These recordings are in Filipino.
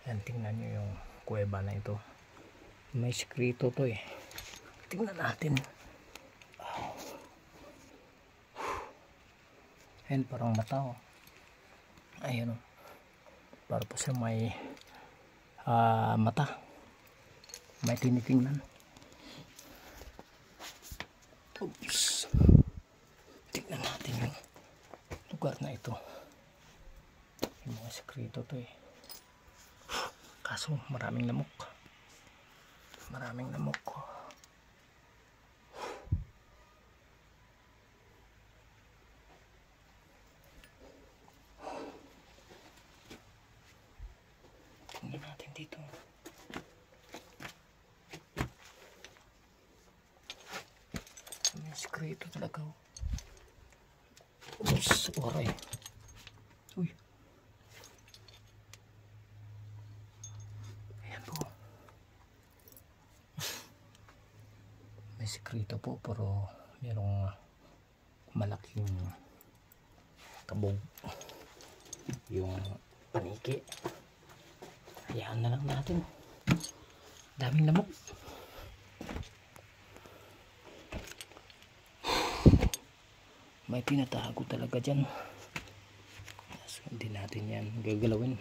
Yan, tingnan nyo yung kuweba na ito. May sikreto to eh. Tingnan natin. Ayan, parang mata oh. Ayan oh. Para po siya may mata. May tinitingnan. Oops. Tingnan natin yung lugar na ito. Yung mga sikreto to eh. Kaso maraming lamok. Maraming lamok. Tingnan natin dito. May sikreto talaga. Oops, oray. Uy. Ayan po. May sikreto po pero mayroong malaking kabog yung paniki. Hayaan na lang natin. Daming lamok. May tinatago talaga dyan. So, hindi natin yan gagalawin.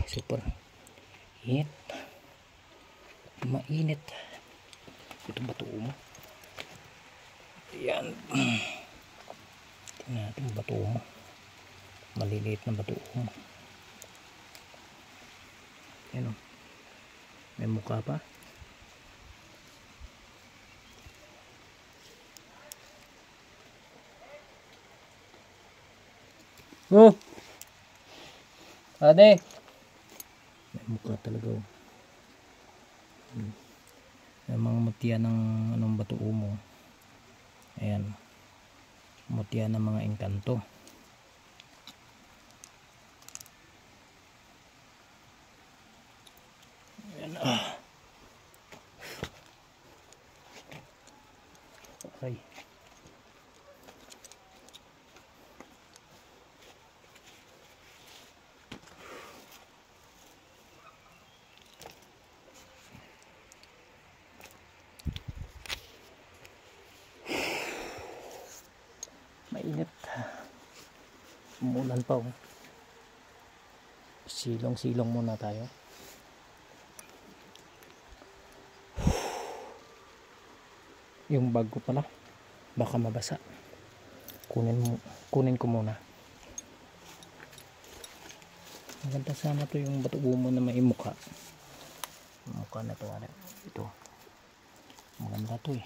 Super init. Mainit. Ito bato mo. Ayan. Tingnan natin bato mo. Maliliit na bato mo. Ayan o. May mukha pa. Oh! Ade! May mukha talaga o. May mga mutya ng anong bato mo. Ayan. Mutya ng mga engkanto. Ayan. Okay. Mainit. Umulan pa oh. Silong-silong muna tayo. Yung bag ko pala baka mabasa. Kunin ko muna. Maganda sana to yung bato mo na may mukha. Mukha na to. Ito. Maganda to eh.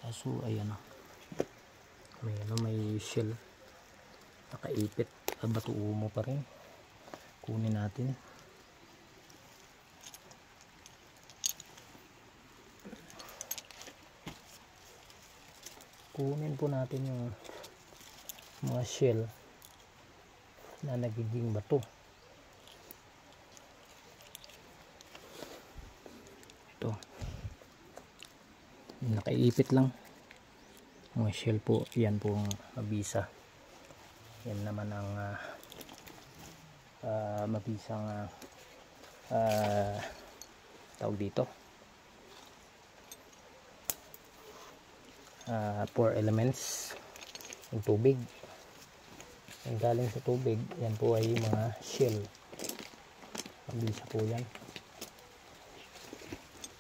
Kaso ayan oh. May shell. Nakaipit. Bato mo pa rin. Kunin natin. Kunin po natin yung mga shell na nagiging bato. Ito. Nakaipit lang. Mga shell po. Yan po ang mabisa. Yan naman ang mabisang tawag dito. 4 elements. Yung tubig. Yung galing sa tubig. Yan po ay mga shell. Mabisa po yan.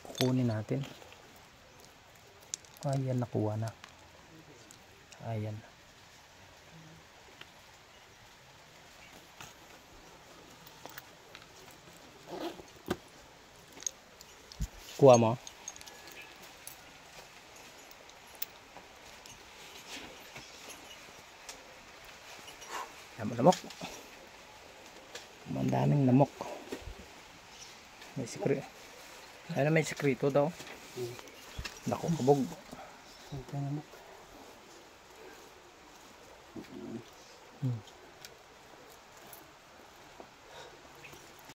Kukunin natin. Ayan, nakuha na. Ayan. Kuha mo. Lamok. Mandaming lamok. May sikreto. Ano may sikreto daw? Naku, kabog. Lamok.